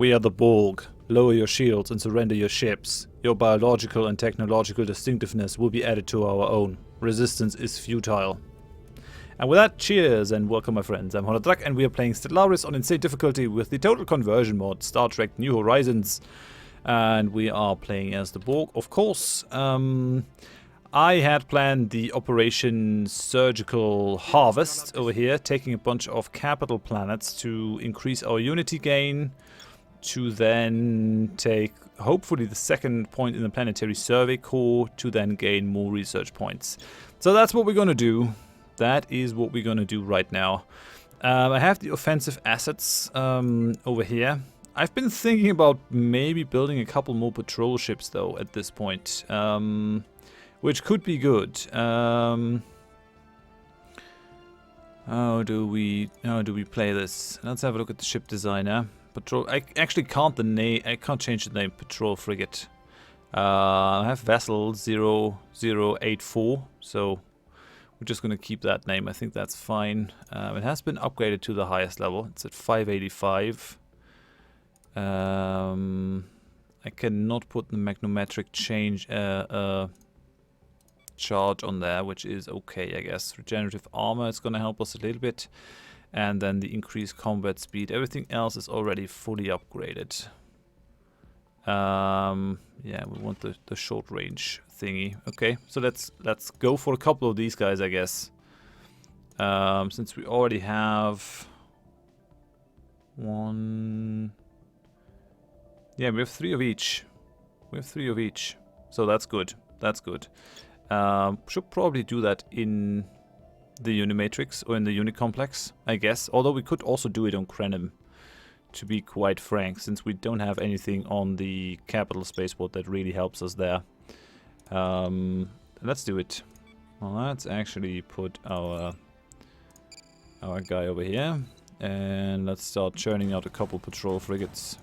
We are the Borg. Lower your shields and surrender your ships. Your biological and technological distinctiveness will be added to our own. Resistance is futile. And with that, cheers and welcome my friends. I'm Horath Drak and we are playing Stellaris on insane difficulty with the total conversion mod, Star Trek New Horizons. And we are playing as the Borg, of course. I had planned the Operation Surgical Harvest over here, taking a bunch of capital planets to increase our unity gain, to then take, hopefully, the second point in the Planetary Survey Corps, to then gain more research points. So that's what we're going to do. That is what we're going to do right now. I have the offensive assets over here. I've been thinking about maybe building a couple more patrol ships, though, at this point. Which could be good. How do we play this? Let's have a look at the ship designer. Patrol. I actually can't change the name. Patrol frigate. I have vessel 0084, so we're just gonna keep that name. I think that's fine. It has been upgraded to the highest level. It's at 585. I cannot put the magnometric charge on there, which is okay, I guess. Regenerative armor is going to help us a little bit, and then the increased combat speed. Everything else is already fully upgraded. Yeah, we want the short range thingy. Okay, so let's go for a couple of these guys, I guess. Since we already have one. Yeah, we have 3 of each. So that's good. That's good. Should probably do that in the Unimatrix or in the Unicomplex, I guess. Although we could also do it on Krenim, to be quite frank, since we don't have anything on the capital spaceport that really helps us there. Let's do it. Well, let's actually put our guy over here, and let's start churning out a couple patrol frigates.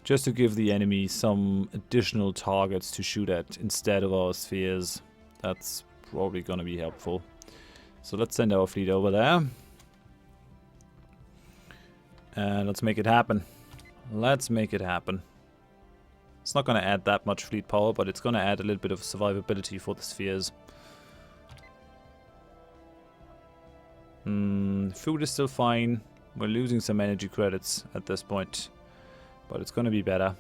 Just to give the enemy some additional targets to shoot at instead of our spheres. That's probably going to be helpful. So let's send our fleet over there. And let's make it happen. Let's make it happen. It's not going to add that much fleet power, but it's going to add a little bit of survivability for the spheres. Food is still fine. We're losing some energy credits at this point, but it's going to be better.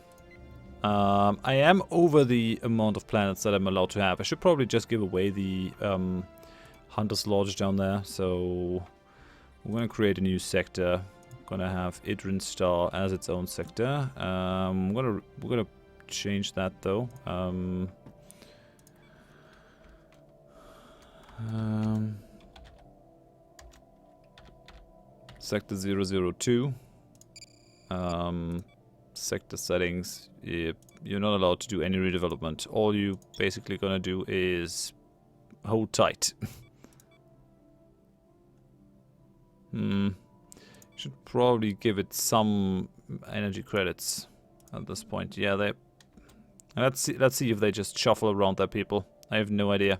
I am over the amount of planets that I'm allowed to have. I should probably just give away the Hunter's Lodge down there. So we're going to create a new sector. We're going to have Idrin Star as its own sector. We're gonna change that though. Sector 002. Sector settings, you're not allowed to do any redevelopment. All you basically gonna do is hold tight. Should probably give it some energy credits at this point. Yeah, let's see if they just shuffle around their people. I have no idea.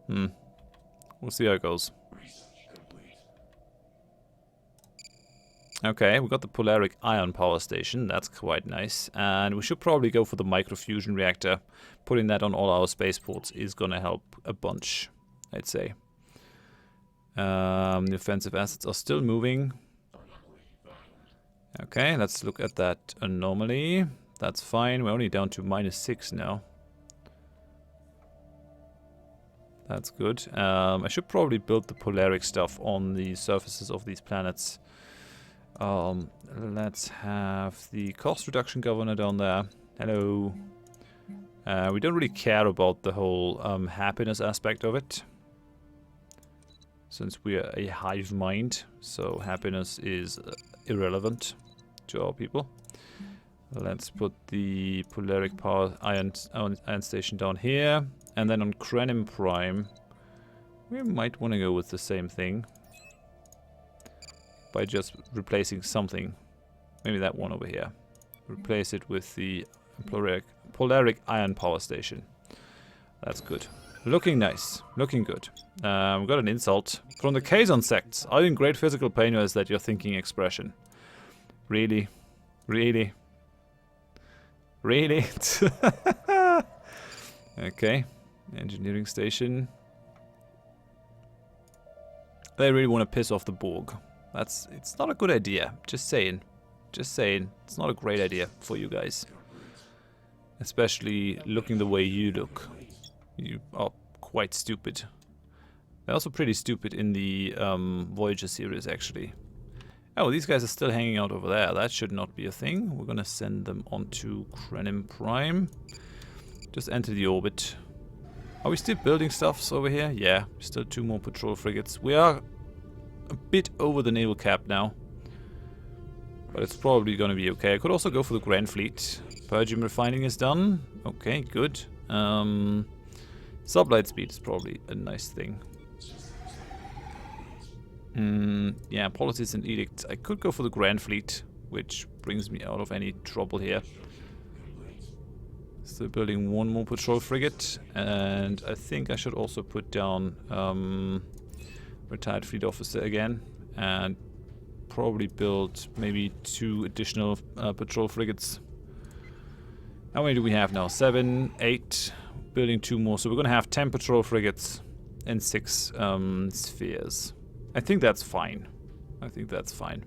We'll see how it goes. Okay, we got the polaric ion power station. That's quite nice. And we should probably go for the microfusion reactor. Putting that on all our spaceports is going to help a bunch, I'd say. The offensive assets are still moving. Okay, let's look at that anomaly. That's fine. We're only down to -6 now. That's good. I should probably build the polaric stuff on the surfaces of these planets. Let's have the cost reduction governor down there. Hello. We don't really care about the whole happiness aspect of it, since we are a hive mind, so happiness is irrelevant to our people. Let's put the polaric power ion station down here, and then on Krenim Prime, we might want to go with the same thing. By just replacing something. Maybe that one over here. Replace it with the polaric ion power station. That's good. Looking nice. Looking good. We got an insult. From the Kazon sects. Are you in great physical pain, or is that your thinking expression? Really? Really? Really? Okay. Engineering station. They really want to piss off the Borg. It's not a good idea. Just saying. Just saying. It's not a great idea for you guys. Especially looking the way you look. You are quite stupid. They're also pretty stupid in the Voyager series, actually. Oh, these guys are still hanging out over there. That should not be a thing. We're gonna send them onto Krenim Prime. Just enter the orbit. Are we still building stuffs over here? Yeah, still 2 more patrol frigates. We are a bit over the naval cap now. But it's probably gonna be okay. I could also go for the Grand Fleet. Purgium refining is done. Okay, good. Sublight speed is probably a nice thing. Yeah, policies and edicts. I could go for the Grand Fleet, which brings me out of any trouble here. Still building 1 more patrol frigate, and I think I should also put down retired fleet officer again, and probably build maybe 2 additional patrol frigates. How many do we have now? 7, 8. Building 2 more, so we're gonna have 10 patrol frigates and 6 spheres. I think that's fine. I think that's fine.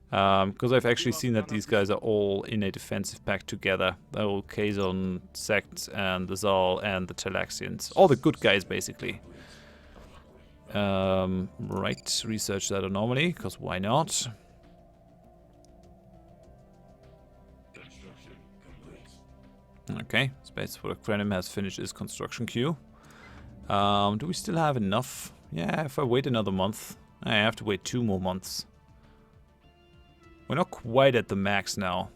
Because I've actually seen that these guys are all in a defensive pact together. The whole Kazon sect and the Zal and the Talaxians. All the good guys, basically. Right, research that anomaly, because why not? Okay, Space for the Krenim has finished its construction queue. Do we still have enough? Yeah, if I wait another month. I have to wait 2 more months. We're not quite at the max now.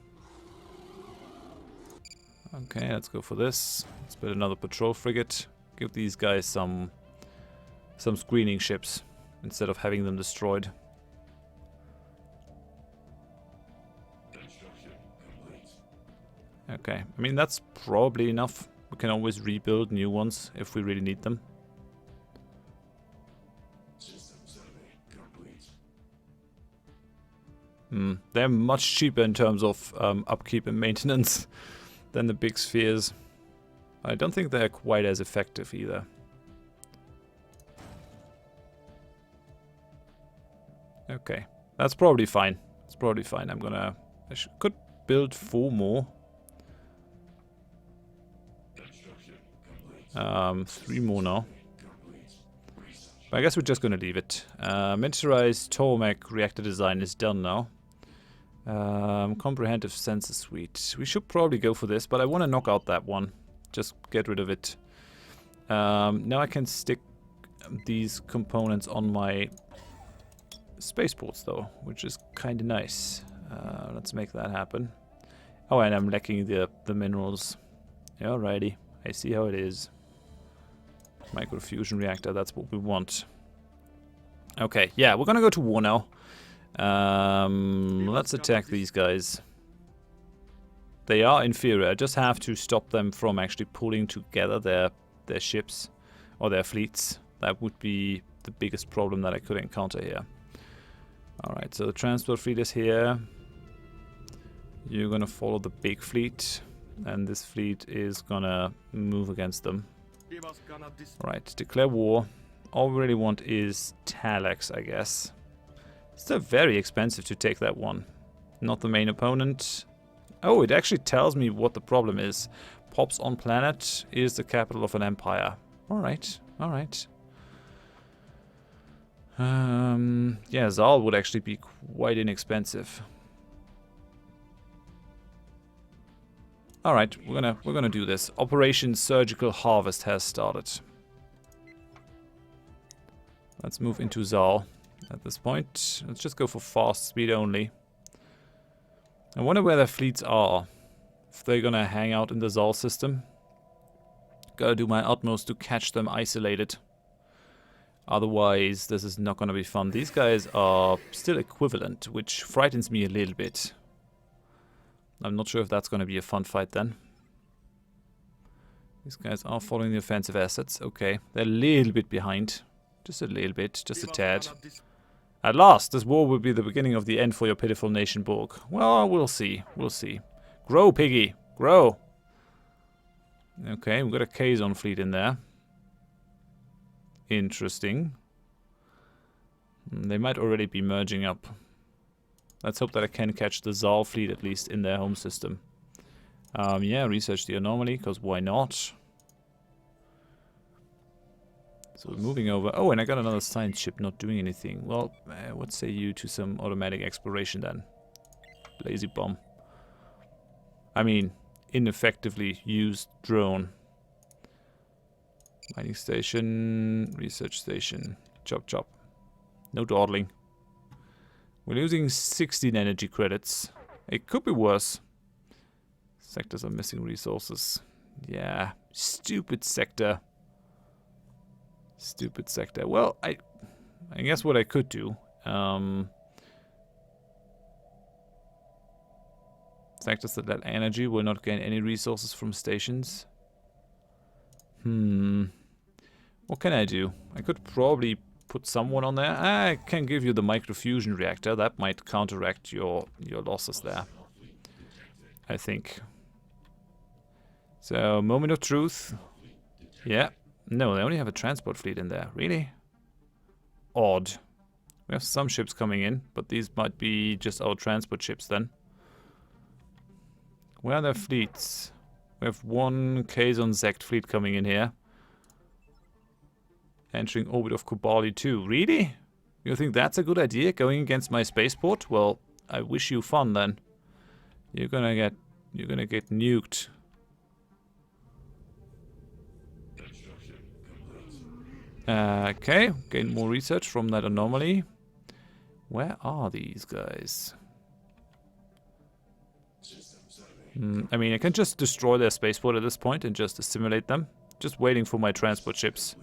Okay, let's go for this. Let's build another patrol frigate. Give these guys some screening ships instead of having them destroyed. Okay, I mean that's probably enough. We can always rebuild new ones if we really need them. They're much cheaper in terms of upkeep and maintenance than the big spheres. I don't think they're quite as effective either. Okay, that's probably fine. It's probably fine. Could build 4 more. 3 more now. But I guess we're just gonna leave it. Miniaturized Tormech reactor design is done now. Comprehensive sensor suite. We should probably go for this, but I want to knock out that one. Just get rid of it. Now I can stick these components on my spaceports though, which is kind of nice. Let's make that happen. Oh, and I'm lacking the minerals. Alrighty, I see how it is. Microfusion reactor, that's what we want. Okay, yeah, we're gonna go to war now. Let's attack these guys. They are inferior. I just have to stop them from actually pulling together their ships or their fleets. That would be the biggest problem that I could encounter here. Alright, so the transport fleet is here. You're gonna follow the big fleet, and this fleet is gonna move against them. Alright, declare war. All we really want is Talax, I guess. Still very expensive to take that one. Not the main opponent. Oh, it actually tells me what the problem is. Pops on planet is the capital of an empire. Alright, alright. Yeah, Zal would actually be quite inexpensive. Alright, we're gonna do this. Operation Surgical Harvest has started. Let's move into Zal at this point. Let's just go for fast speed only. I wonder where their fleets are. If they're gonna hang out in the Zal system. Gotta do my utmost to catch them isolated. Otherwise, this is not gonna be fun. These guys are still equivalent, which frightens me a little bit. I'm not sure if that's gonna be a fun fight then. These guys are following the offensive assets. Okay, they're a little bit behind. Just a little bit, just a tad. At last, this war will be the beginning of the end for your pitiful nation, Borg. Well, we'll see. We'll see. Grow, piggy. Grow. Okay, we've got a Kazon fleet in there. Interesting. They might already be merging up. Let's hope that I can catch the Zal fleet at least in their home system. Yeah, research the anomaly, because why not? So we're moving over. Oh, and I got another science ship not doing anything. Well, what say you to some automatic exploration then? Lazy bomb. I mean, ineffectively used drone. Mining station, research station. Chop chop. No dawdling. We're losing 16 energy credits. It could be worse. Sectors are missing resources. Yeah, stupid sector. Stupid sector. Well, I guess what I could do. Sectors that lack energy will not gain any resources from stations. What can I do? I could probably put someone on there. I can give you the microfusion reactor. That might counteract your losses there, I think. So, moment of truth. Yeah. No, they only have a transport fleet in there. Really? Odd. We have some ships coming in, but these might be just our transport ships then. Where are their fleets? We have one Kazon Zect fleet coming in here. Entering orbit of Kobali 2. Really? You think that's a good idea, going against my spaceport? Well, I wish you fun then. You're gonna get nuked. Okay, gain more research from that anomaly. Where are these guys? I mean, I can just destroy their spaceport at this point and just assimilate them. Just waiting for my transport ships.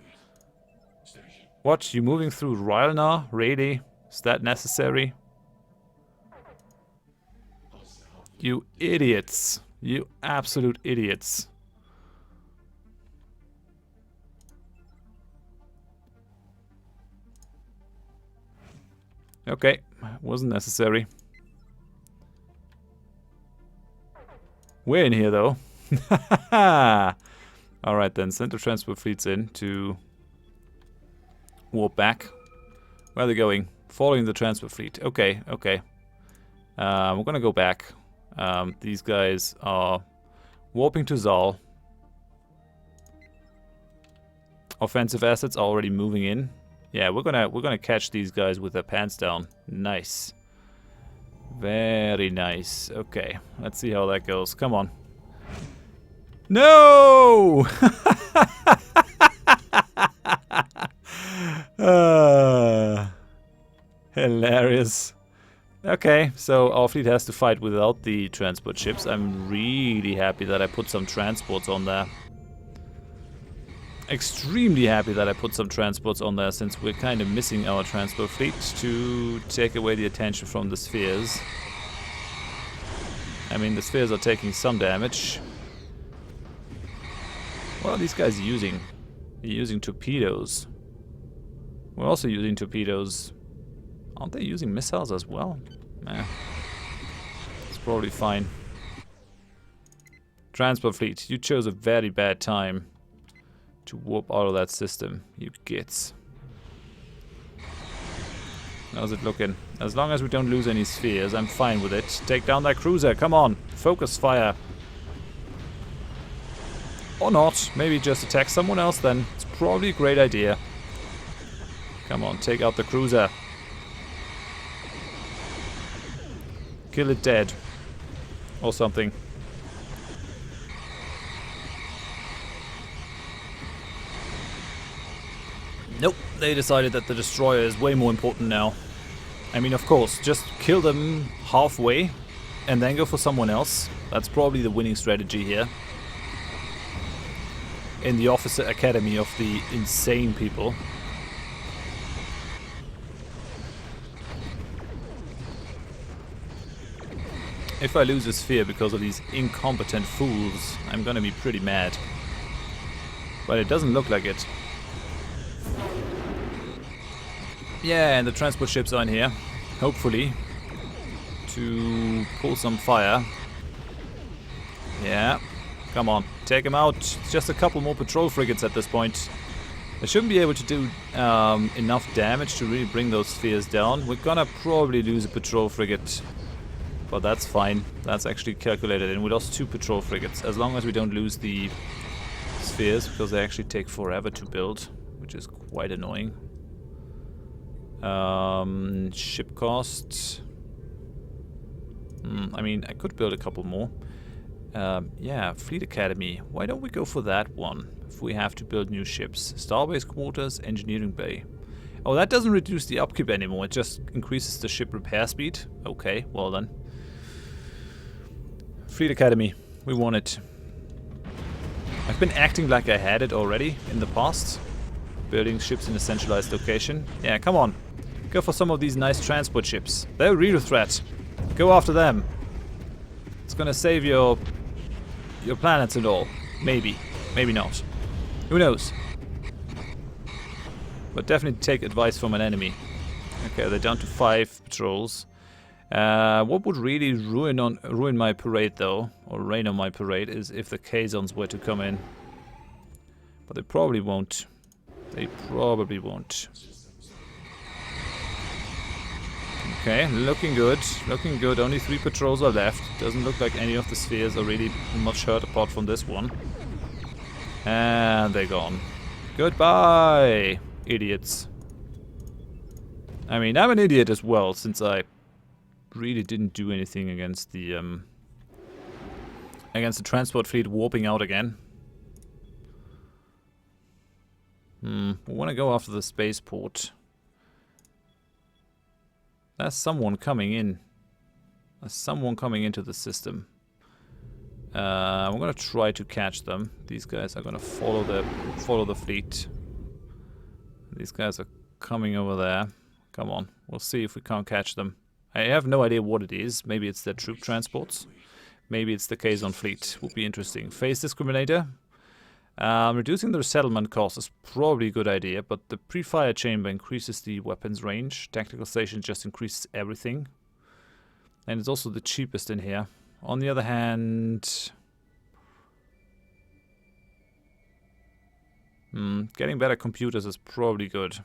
What? You moving through Rylnar? Really? Is that necessary? You idiots. You absolute idiots. Okay, wasn't necessary. We're in here though. Alright then, send the transport fleets in to warp back. Where are they going? Following the transport fleet. Okay, okay. We're gonna go back. These guys are warping to Zal. Offensive assets are already moving in. Yeah, we're gonna catch these guys with their pants down. Nice. Very nice. Okay, let's see how that goes. Come on. No! Hilarious. Okay, so our fleet has to fight without the transport ships. I'm really happy that I put some transports on there. Extremely happy that I put some transports on there, since we're kind of missing our transport fleet to take away the attention from the spheres. I mean, the spheres are taking some damage. What are these guys using? They're using torpedoes. We're also using torpedoes. Aren't they using missiles as well? Nah. It's probably fine. Transport fleet, you chose a very bad time to warp out of that system, you gits. How's it looking? As long as we don't lose any spheres, I'm fine with it. Take down that cruiser, come on! Focus fire! Or not, maybe just attack someone else then. It's probably a great idea. Come on, take out the cruiser. Kill it dead. Or something. Nope, they decided that the destroyer is way more important now. I mean, of course, just kill them halfway and then go for someone else. That's probably the winning strategy here. In the officer academy of the insane people. If I lose a sphere because of these incompetent fools, I'm gonna be pretty mad. But it doesn't look like it. Yeah, and the transport ships are in here. Hopefully. To pull some fire. Yeah. Come on. Take him out. It's just a couple more patrol frigates at this point. They shouldn't be able to do enough damage to really bring those spheres down. We're gonna probably lose a patrol frigate. But that's fine. That's actually calculated in. We lost 2 patrol frigates. As long as we don't lose the spheres, because they actually take forever to build, which is quite annoying. Ship cost. I mean, I could build a couple more. Yeah, Fleet Academy. Why don't we go for that one? If we have to build new ships. Starbase quarters, engineering bay. Oh, that doesn't reduce the upkeep anymore. It just increases the ship repair speed. Okay, well then. Fleet Academy. We want it. I've been acting like I had it already in the past. Building ships in a centralized location. Yeah, come on. Go for some of these nice transport ships. They're a real threat. Go after them. It's gonna save your planets and all. Maybe. Maybe not. Who knows? But definitely take advice from an enemy. Okay, they're down to 5 patrols. What would really ruin my parade though, or rain on my parade, is if the Kazons were to come in. But they probably won't. They probably won't. Okay, looking good. Looking good. Only 3 patrols are left. Doesn't look like any of the spheres are really much hurt apart from this one. And they're gone. Goodbye, idiots. I mean, I'm an idiot as well, since I really didn't do anything against the transport fleet warping out again. We want to go after the spaceport. There's someone coming in. There's someone coming into the system. I'm gonna try to catch them. These guys are gonna follow the fleet. These guys are coming over there. Come on, we'll see if we can't catch them. I have no idea what it is. Maybe it's their troop transports. Maybe it's the Kazon fleet. Would be interesting. Phase discriminator. Reducing the resettlement cost is probably a good idea, but the pre-fire chamber increases the weapons range. Tactical station just increases everything. And it's also the cheapest in here. On the other hand... getting better computers is probably good.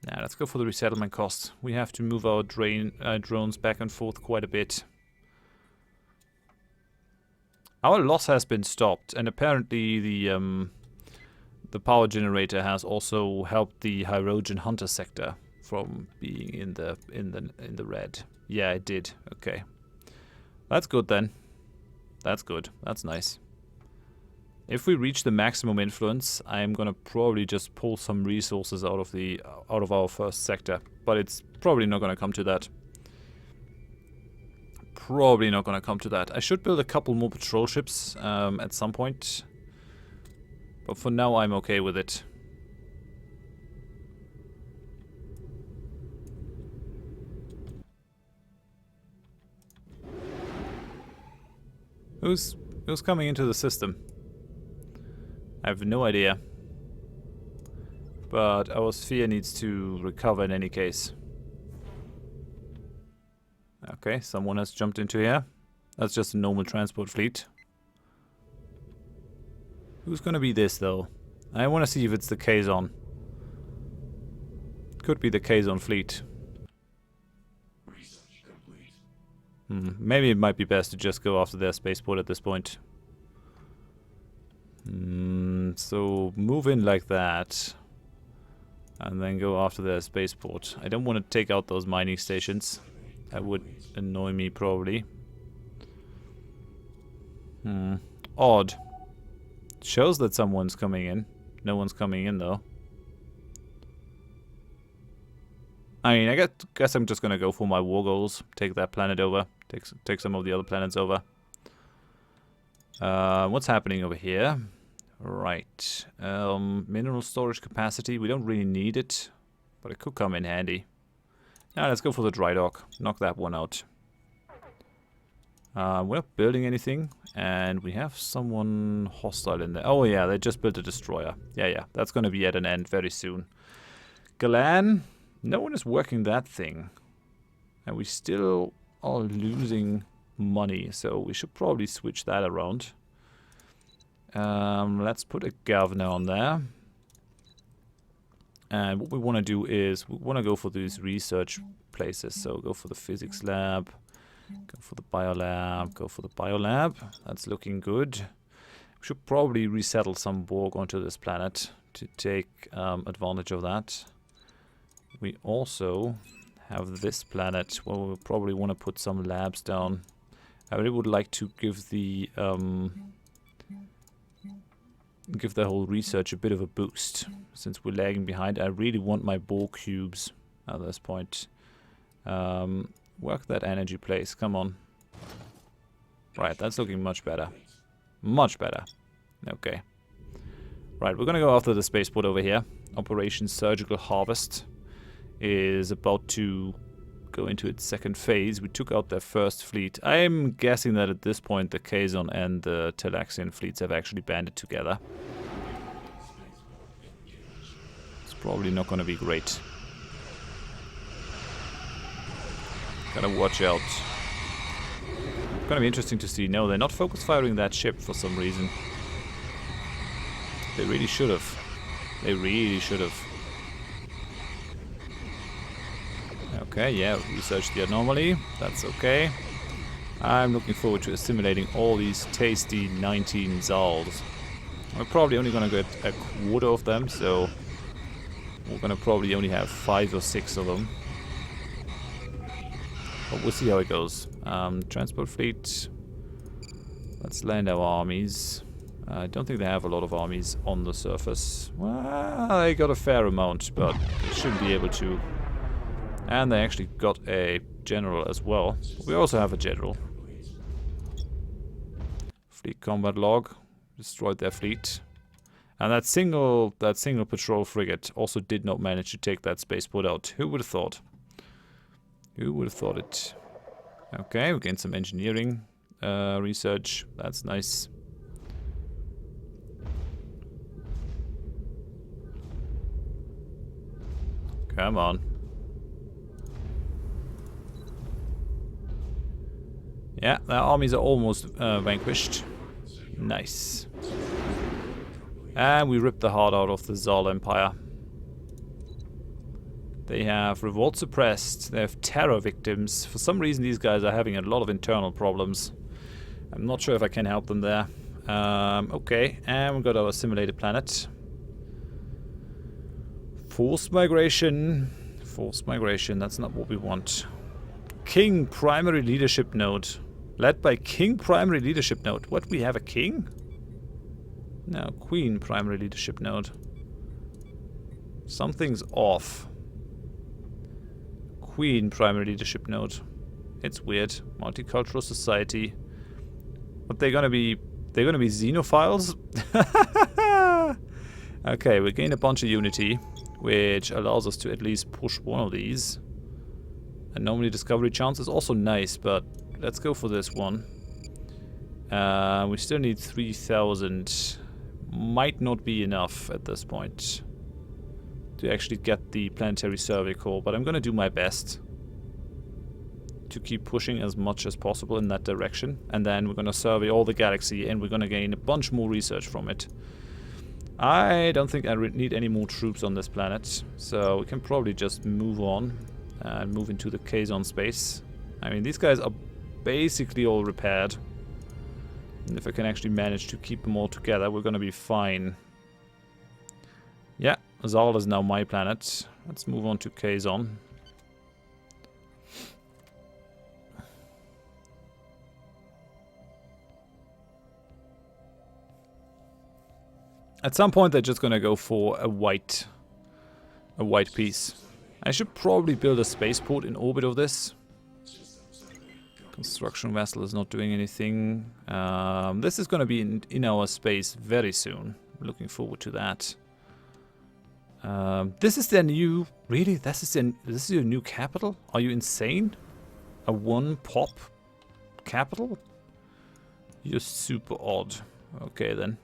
Now, let's go for the resettlement cost. We have to move our drones back and forth quite a bit. Our loss has been stopped, and apparently the power generator has also helped the Hydrogen Hunter sector from being in the red. Yeah, it did. Okay, that's good then. That's good. That's nice. If we reach the maximum influence, I'm gonna probably just pull some resources out of our first sector, but it's probably not gonna come to that. Probably not gonna come to that. I should build a couple more patrol ships at some point, but for now I'm okay with it. Who's coming into the system? I have no idea. But our sphere needs to recover in any case. Okay, someone has jumped into here. That's just a normal transport fleet. Who's gonna be this though? I wanna see if it's the Kazon. Could be the Kazon fleet. Maybe it might be best to just go after their spaceport at this point. So move in like that. And then go after their spaceport. I don't want to take out those mining stations. That would annoy me probably. Odd. Shows that someone's coming in. No one's coming in though. I mean, I guess I'm just gonna go for my war goals. Take that planet over. Take some of the other planets over. What's happening over here? Right. Mineral storage capacity. We don't really need it, but it could come in handy. Now let's go for the dry dock. Knock that one out. We're not building anything, and we have someone hostile in there. Oh yeah, they just built a destroyer. Yeah, that's going to be at an end very soon. Galan, no one is working that thing. And we still are losing money, so we should probably switch that around. Let's put a governor on there. And what we want to do is, we want to go for these research places. So go for the physics lab, go for the biolab, go for the biolab. That's looking good. We should probably resettle some Borg onto this planet to take advantage of that. We also have this planet where we'll probably want to put some labs down. I really would like to give the whole research a bit of a boost, since we're lagging behind. I really want my Borg cubes at this point. Work that energy place, come on. Right, that's looking much better. Much better. Okay. Right, we're gonna go after the spaceport over here. Operation Surgical Harvest is about to go into its second phase. We took out their first fleet. I'm guessing that at this point the Kazon and the Talaxian fleets have actually banded together. It's probably not going to be great. Gotta watch out. Gonna be interesting to see. No, they're not focus firing that ship for some reason. They really should have. They really should have. Okay, yeah, research the anomaly. That's okay. I'm looking forward to assimilating all these tasty 19 Zals. We're probably only gonna get a quarter of them, so we're gonna probably only have 5 or 6 of them. But we'll see how it goes. Transport fleet. Let's land our armies. I don't think they have a lot of armies on the surface. Well, they got a fair amount, but they shouldn't be able to. And they actually got a general as well. We also have a general. Fleet combat log. Destroyed their fleet. And that single patrol frigate also did not manage to take that spaceport out. Who would have thought? Who would have thought it? Okay, we gained some engineering research. That's nice. Come on. Yeah, their armies are almost vanquished. Nice. And we ripped the heart out of the Zal Empire. They have revolt suppressed. They have terror victims. For some reason these guys are having a lot of internal problems. I'm not sure if I can help them there. Okay, and we've got our assimilated planet. Forced migration. Forced migration, that's not what we want. King primary leadership node. Led by King primary leadership node. What, we have a king? No, Queen primary leadership node. Something's off. Queen primary leadership node. It's weird. Multicultural society. What, they're gonna be xenophiles? Okay, we gain a bunch of unity, which allows us to at least push one of these. Anomaly discovery chance is also nice, but let's go for this one. We still need 3,000. Might not be enough at this point to actually get the planetary survey core, but I'm gonna do my best to keep pushing as much as possible in that direction, and then we're gonna survey all the galaxy and we're gonna gain a bunch more research from it. I don't think I need any more troops on this planet, so we can probably just move on and move into the Kazon space. I mean, these guys are basically all repaired, and if I can actually manage to keep them all together, we're gonna be fine. Yeah, Zal is now my planet. Let's move on to Kazon. At some point they're just gonna go for a white piece. I should probably build a spaceport in orbit of this. Construction vessel is not doing anything. This is gonna be in our space very soon. Looking forward to that. This is their new... Really? This is your new capital? Are you insane? A one-pop capital? You're super odd. Okay, then.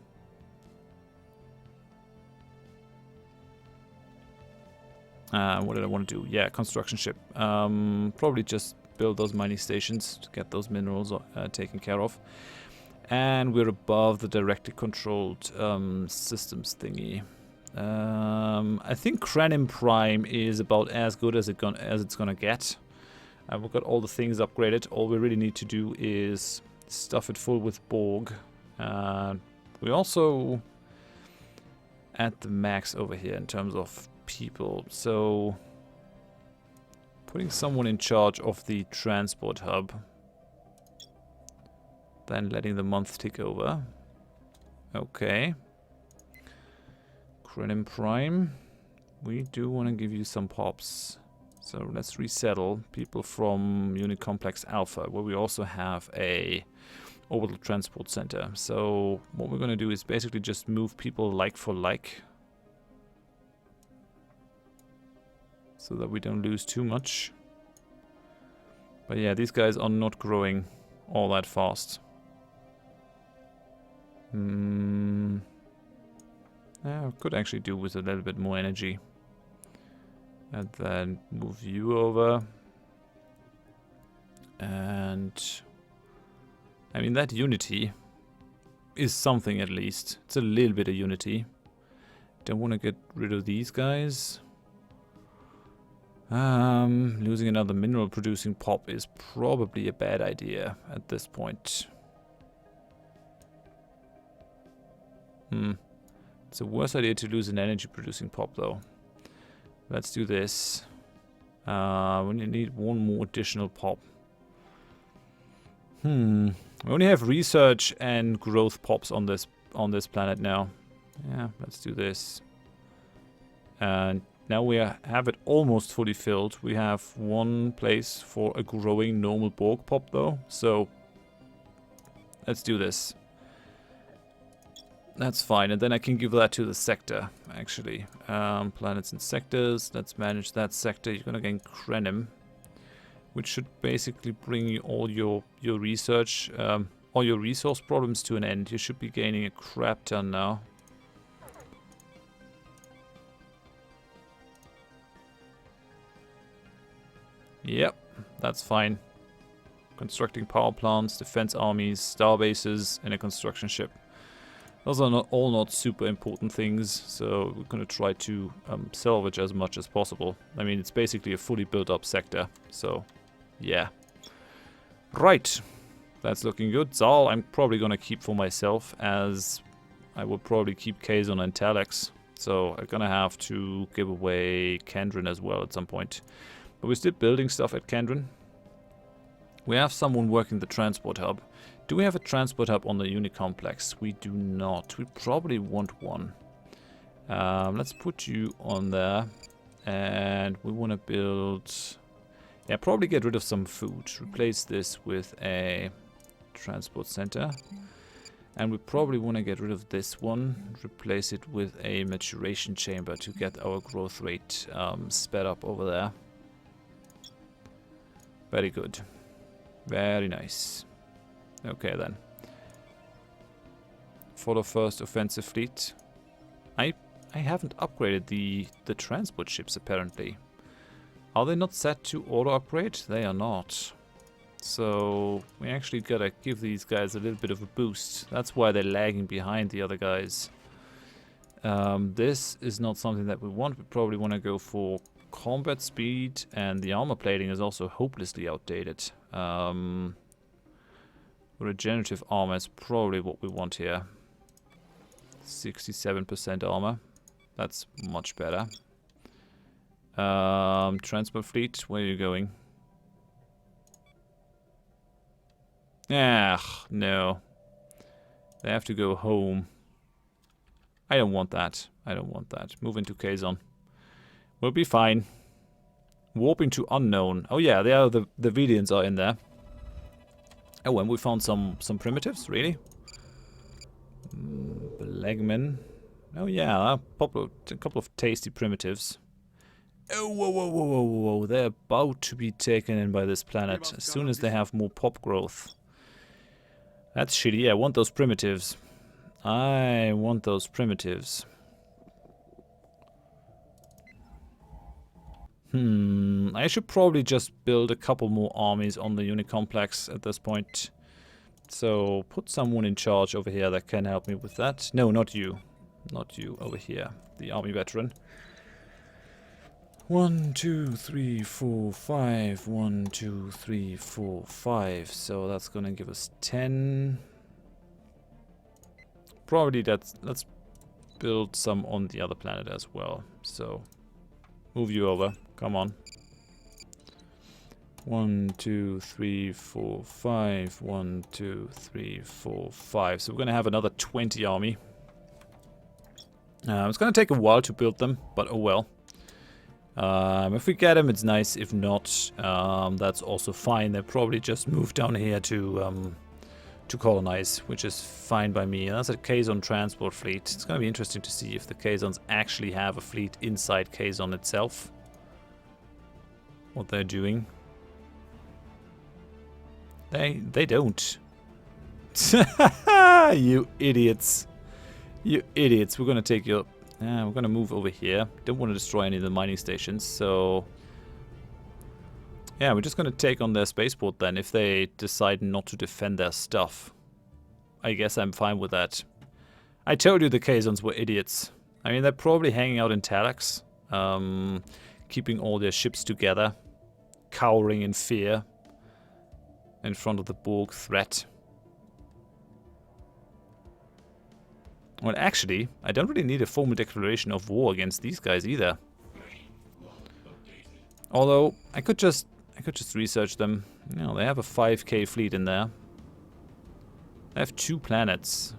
What did I want to do? Yeah, construction ship. Probably just build those mining stations to get those minerals taken care of. And we're above the directly controlled systems thingy. I think Krenim Prime is about as good as it's gonna get. We've got all the things upgraded. All we really need to do is stuff it full with Borg. We also at the max over here in terms of people. So putting someone in charge of the transport hub. Then letting the month tick over. Okay. Krenim Prime. We do want to give you some pops. So let's resettle people from Unit Complex Alpha, where we also have a orbital transport center. So what we're going to do is basically just move people like for like. So that we don't lose too much. But yeah, these guys are not growing all that fast. Yeah, could actually do with a little bit more energy. And then move you over. And I mean, that unity is something at least. It's a little bit of unity. Don't want to get rid of these guys. Losing another mineral producing pop is probably a bad idea at this point. It's a worse idea to lose an energy producing pop though. Let's do this. We need one more additional pop. We only have research and growth pops on this planet now. Yeah, let's do this. And now we have it almost fully filled. We have one place for a growing normal Borg pop though. So let's do this. That's fine, and then I can give that to the sector, actually. Planets and sectors, let's manage that sector. You're gonna gain Krenim, which should basically bring you all your research, all your resource problems to an end. You should be gaining a crap ton now. Yep, that's fine. Constructing power plants, defense armies, star bases, and a construction ship. Those are all not super important things, so we're going to try to salvage as much as possible. I mean, it's basically a fully built up sector, so yeah. Right, that's looking good. Zal, I'm probably going to keep for myself, as I will probably keep Kazon and Telex. So I'm going to have to give away Kendrin as well at some point. But we're still building stuff at Kendrin. We have someone working the transport hub. Do we have a transport hub on the unit complex? We do not. We probably want one. Let's put you on there. And we want to build... Yeah, probably get rid of some food. Replace this with a transport center. And we probably want to get rid of this one. Replace it with a maturation chamber to get our growth rate sped up over there. Very good. Very nice. Okay then. For the first offensive fleet. I haven't upgraded the transport ships apparently. Are they not set to auto upgrade? They are not. So we actually gotta give these guys a little bit of a boost. That's why they're lagging behind the other guys. This is not something that we want. We probably want to go for combat speed, and the armor plating is also hopelessly outdated. Regenerative armor is probably what we want here. 67% armor. That's much better. Transport fleet, where are you going? Ah, no. They have to go home. I don't want that. I don't want that. Move into Kazon. We'll be fine. Warping to unknown. Oh yeah, the Vedians are in there. Oh, and we found some primitives, really? Belegmen. Oh yeah, a couple of tasty primitives. Oh, whoa, whoa, whoa, whoa, whoa. They're about to be taken in by this planet as soon as they have more pop growth. That's shitty. Yeah, I want those primitives. I want those primitives. I should probably just build a couple more armies on the unit complex at this point. So, put someone in charge over here that can help me with that. No, not you. Not you, over here. The army veteran. 1, 2, 3, 4, 5. 1, 2, 3, 4, 5. So that's gonna give us 10. Probably let's build some on the other planet as well. So move you over. Come on. 1, 2, 3, 4, 5. 1, 2, 3, 4, 5. So we're gonna have another 20 army. It's gonna take a while to build them, but oh well. If we get them, it's nice. If not, that's also fine. They'll probably just move down here to colonize, which is fine by me. That's a Kazon transport fleet. It's going to be interesting to see if the Kazons actually have a fleet inside Kazon itself. What they're doing. They don't. You idiots. You idiots. We're going to take your... we're gonna move over here. Don't want to destroy any of the mining stations, so... Yeah, we're just gonna take on their spaceport then, if they decide not to defend their stuff. I guess I'm fine with that. I told you the Kazons were idiots. I mean, they're probably hanging out in Talax, keeping all their ships together, cowering in fear in front of the Borg threat. Well, actually, I don't really need a formal declaration of war against these guys either. Although, I could just research them. You know, they have a 5k fleet in there. They have 2 planets.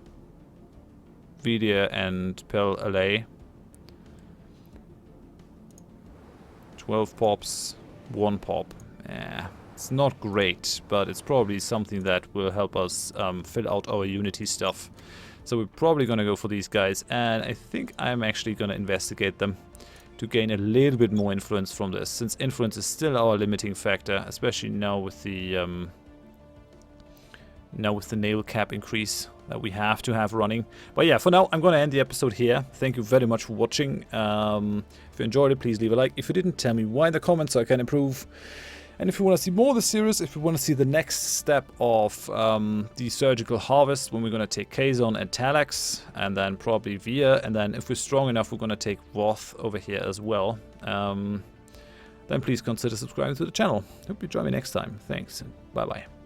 Vidia and Pel Alay. 12 pops, 1 pop. Yeah, it's not great, but it's probably something that will help us fill out our Unity stuff. So we're probably going to go for these guys, and I think I'm actually going to investigate them to gain a little bit more influence from this, since influence is still our limiting factor, especially now with the naval cap increase that we have to have running. But yeah, for now I'm going to end the episode here. Thank you very much for watching. If you enjoyed it, please leave a like. If you didn't, tell me why in the comments so I can improve. And if you want to see more of the series, if you want to see the next step of the surgical harvest, when we're going to take Kazon and Talax, and then probably Via, and then if we're strong enough, we're going to take Horath over here as well, then please consider subscribing to the channel. Hope you join me next time. Thanks, and bye-bye.